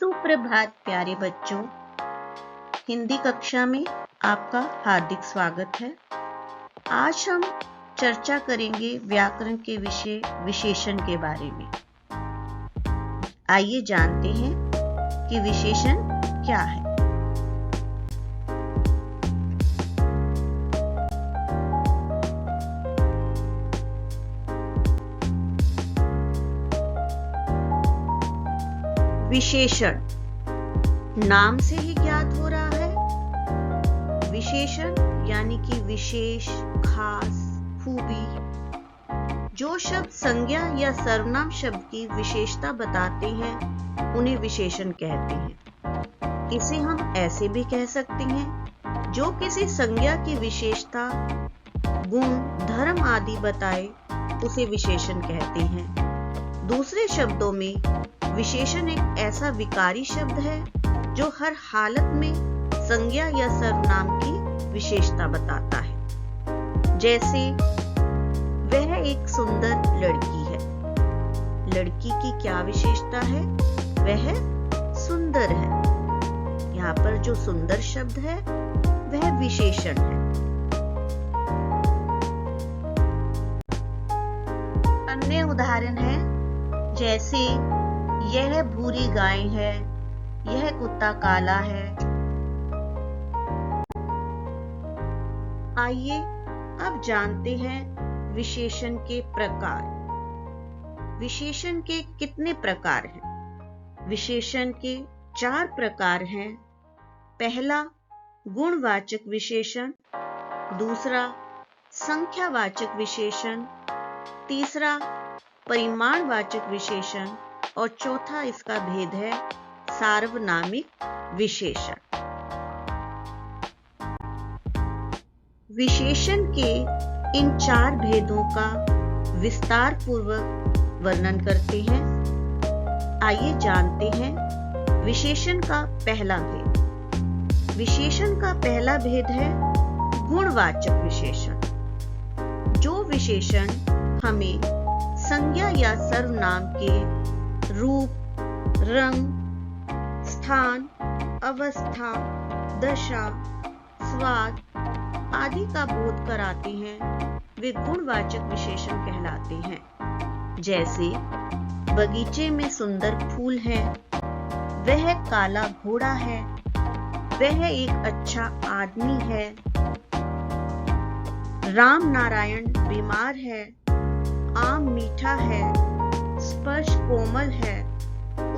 सुप्रभात प्यारे बच्चों, हिंदी कक्षा में आपका हार्दिक स्वागत है। आज हम चर्चा करेंगे व्याकरण के विषय विशेषण के बारे में। आइए जानते हैं कि विशेषण क्या है। विशेषण नाम से ही ज्ञात हो रहा है। विशेषण यानी कि विशेष, खास, खूबी। जो शब्द संज्ञा या सर्वनाम शब्द की विशेषता बताते हैं उन्हें विशेषण कहते हैं। इसे हम ऐसे भी कह सकते हैं, जो किसी संज्ञा की विशेषता, गुण, धर्म आदि बताए उसे विशेषण कहते हैं। दूसरे शब्दों में विशेषण एक ऐसा विकारी शब्द है जो हर हालत में संज्ञा या सर्वनाम की विशेषता बताता है। जैसे वह एक सुंदर लड़की है। लड़की की क्या विशेषता है? वह सुंदर है। यहाँ पर जो सुंदर शब्द है वह विशेषण है। अन्य उदाहरण है जैसे यह भूरी गाय है, यह कुत्ता काला है। आइए अब जानते हैं विशेषण के प्रकार। विशेषण के कितने प्रकार हैं? विशेषण के 4 प्रकार हैं। पहला गुणवाचक विशेषण, दूसरा संख्यावाचक विशेषण, तीसरा परिमाणवाचक विशेषण और चौथा इसका भेद है सार्वनामिक विशेषण। विशेषण के इन 4 भेदों का विस्तार पूर्वक वर्णन करते हैं। आइए जानते हैं विशेषण का पहला भेद। विशेषण का पहला भेद है गुणवाचक विशेषण। जो विशेषण हमें संज्ञा या सर्वनाम के रूप, रंग, स्थान, अवस्था, दशा, स्वाद आदि का बोध कराते हैं, वे गुणवाचक विशेषण कहलाते हैं। जैसे बगीचे में सुंदर फूल है, वह काला घोड़ा है, वह एक अच्छा आदमी है, राम नारायण बीमार है, आम मीठा है, स्पर्श कोमल है,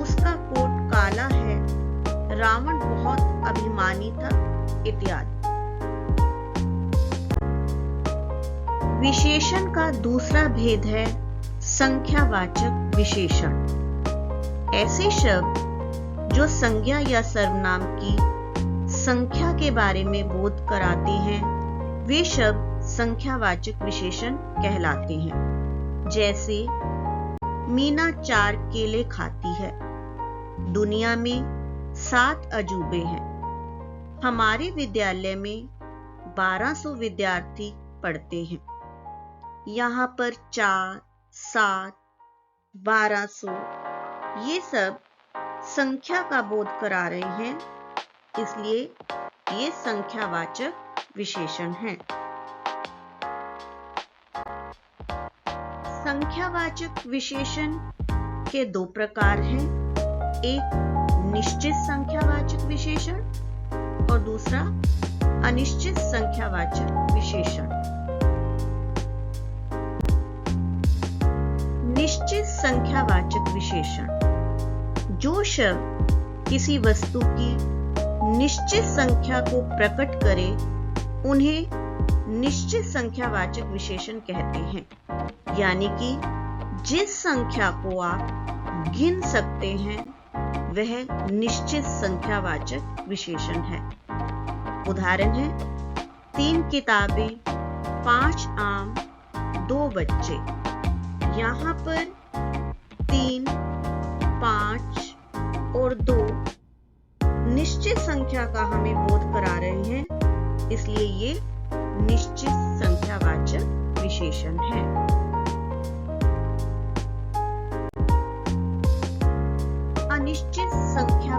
उसका कोट काला है, रावण बहुत अभिमानी था, इत्यादि। विशेषण का दूसरा भेद है संख्यावाचक विशेषण। ऐसे शब्द जो संज्ञा या सर्वनाम की संख्या के बारे में बोध कराते हैं, वे शब्द संख्यावाचक विशेषण कहलाते हैं। जैसे मीना 4 केले खाती है, दुनिया में 7 अजूबे हैं, हमारे विद्यालय में 1200 विद्यार्थी पढ़ते हैं। यहाँ पर 4, 7, 1200 ये सब संख्या का बोध करा रहे हैं, इसलिए ये संख्यावाचक विशेषण हैं। संख्यावाचक विशेषण के 2 प्रकार हैं। एक निश्चित संख्यावाचक विशेषण और दूसरा अनिश्चित संख्यावाचक विशेषण। निश्चित संख्यावाचक विशेषण जो शब्द किसी वस्तु की निश्चित संख्या को प्रकट करे उन्हें निश्चित संख्यावाचक विशेषण कहते हैं। यानी कि जिस संख्या को आप गिन सकते हैं वह निश्चित संख्यावाचक विशेषण है। उदाहरण है 3 किताबें, 5 आम, 2 बच्चे। यहाँ पर 3, 5 और 2 निश्चित संख्या का हमें बोध करा रहे हैं, इसलिए ये निश्चित संख्यावाचक विशेषण है। अनिश्चित संख्या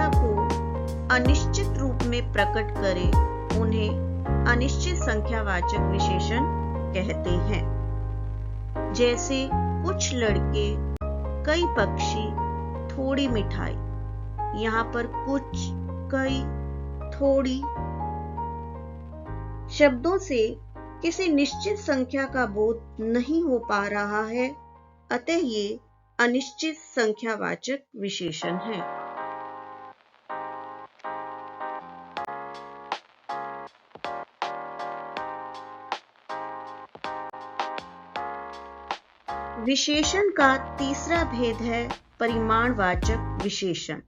संख्या को अनिश्चित रूप में प्रकट करे उन्हें अनिश्चित संख्यावाचक विशेषण कहते हैं। जैसे कुछ लड़के, कई पक्षी, थोड़ी मिठाई। यहाँ पर कुछ, कई, थोड़ी शब्दों से किसी निश्चित संख्या का बोध नहीं हो पा रहा है, अतः ये अनिश्चित संख्यावाचक विशेषण है। विशेषण का तीसरा भेद है परिमाणवाचक विशेषण।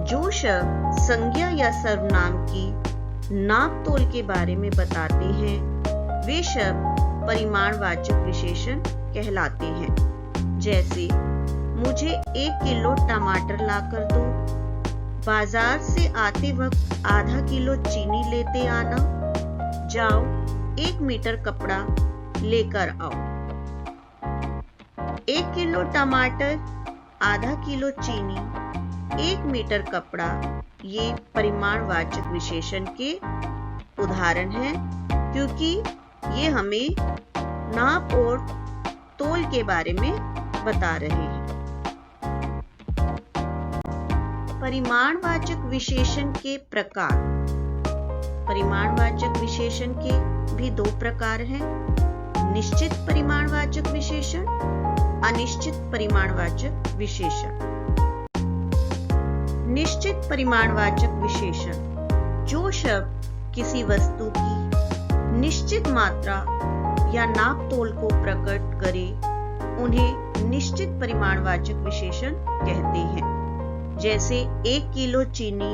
जो शब्द संज्ञा या सर्वनाम की नाप तोल के बारे में बताते हैं, वे शब्द परिमाणवाचक विशेषण कहलाते हैं। जैसे मुझे 1 किलो टमाटर लाकर दो, बाजार से आते वक्त आधा किलो चीनी लेते आना, जाओ 1 मीटर कपड़ा लेकर आओ। 1 किलो टमाटर, आधा किलो चीनी, 1 मीटर कपड़ा, ये परिमाणवाचक विशेषण के उदाहरण हैं, क्योंकि ये हमें नाप और तोल के बारे में बता रहे हैं। परिमाणवाचक विशेषण के प्रकार। परिमाणवाचक विशेषण के भी 2 प्रकार हैं: निश्चित परिमाणवाचक विशेषण, अनिश्चित परिमाणवाचक विशेषण। निश्चित परिमाणवाचक विशेषण जो शब्द किसी वस्तु की निश्चित मात्रा या नाप तोल को प्रकट करे उन्हें निश्चित परिमाणवाचक विशेषण कहते हैं। जैसे 1 किलो चीनी,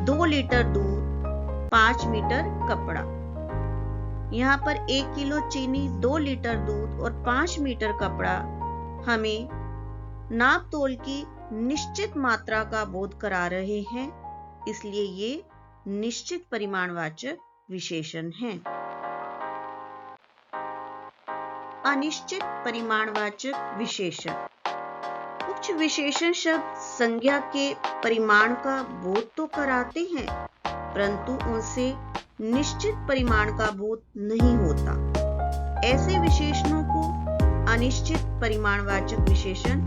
2 लीटर दूध, 5 मीटर कपड़ा। यहाँ पर 1 किलो चीनी, 2 लीटर दूध और 5 मीटर कपड़ा हमें नाप तोल की निश्चित मात्रा का बोध करा रहे हैं, इसलिए ये निश्चित परिमाणवाचक विशेषण हैं। अनिश्चित परिमाणवाचक विशेषण। कुछ विशेषण शब्द संज्ञा के परिमाण का बोध तो कराते हैं, परंतु उनसे निश्चित परिमाण का बोध नहीं होता। ऐसे विशेषणों को अनिश्चित परिमाणवाचक विशेषण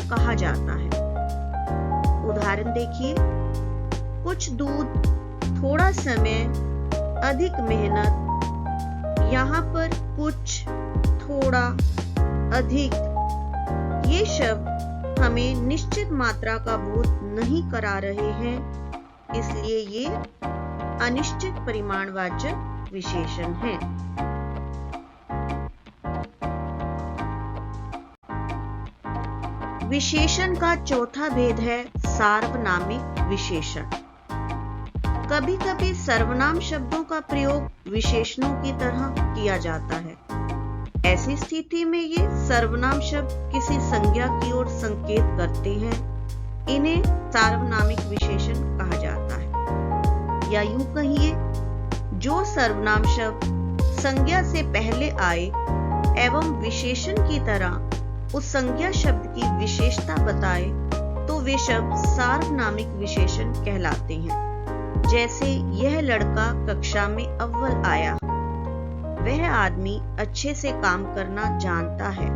कहा जाता है। उदाहरण देखिए, कुछ दूध, थोड़ा समय, अधिक मेहनत। यहाँ पर कुछ, थोड़ा, अधिक ये शब्द हमें निश्चित मात्रा का बोध नहीं करा रहे हैं, इसलिए ये अनिश्चित परिमाणवाचक विशेषण हैं। विशेषण का चौथा भेद है सार्वनामिक विशेषण। कभी कभी सर्वनाम शब्दों का प्रयोग विशेषणों की तरह किया जाता है। ऐसी स्थिति में ये सर्वनाम शब्द किसी संज्ञा की ओर संकेत करते हैं। इन्हें सार्वनामिक विशेषण कहा जाता है। या यूं कहिए, जो सर्वनाम शब्द संज्ञा से पहले आए एवं विशेषण की तरह उस संज्ञा शब्द की विशेषता बताए, तो वे शब्द सार्वनामिक विशेषण कहलाते हैं। जैसे यह लड़का कक्षा में अव्वल आया, वह आदमी अच्छे से काम करना जानता है,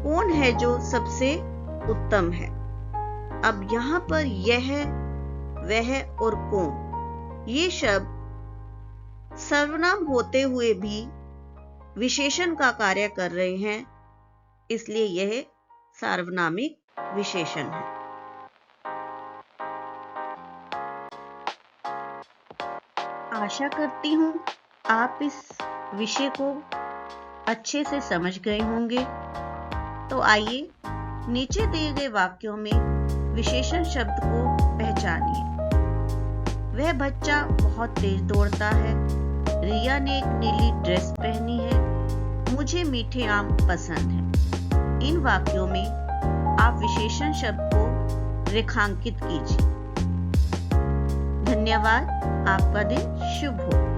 कौन है जो सबसे उत्तम है। अब यहाँ पर यह, वह और कौन ये शब्द सर्वनाम होते हुए भी विशेषण का कार्य कर रहे हैं, इसलिए यह सार्वनामिक विशेषण है। आशा करती हूँ आप इस विषय को अच्छे से समझ गए होंगे। तो आइए नीचे दिए गए वाक्यों में विशेषण शब्द को पहचानिए। वह बच्चा बहुत तेज दौड़ता है। रिया ने एक नीली ड्रेस पहनी है। मुझे मीठे आम पसंद है। इन वाक्यों में आप विशेषण शब्द को रेखांकित कीजिए। धन्यवाद। आपका दिन शुभ हो।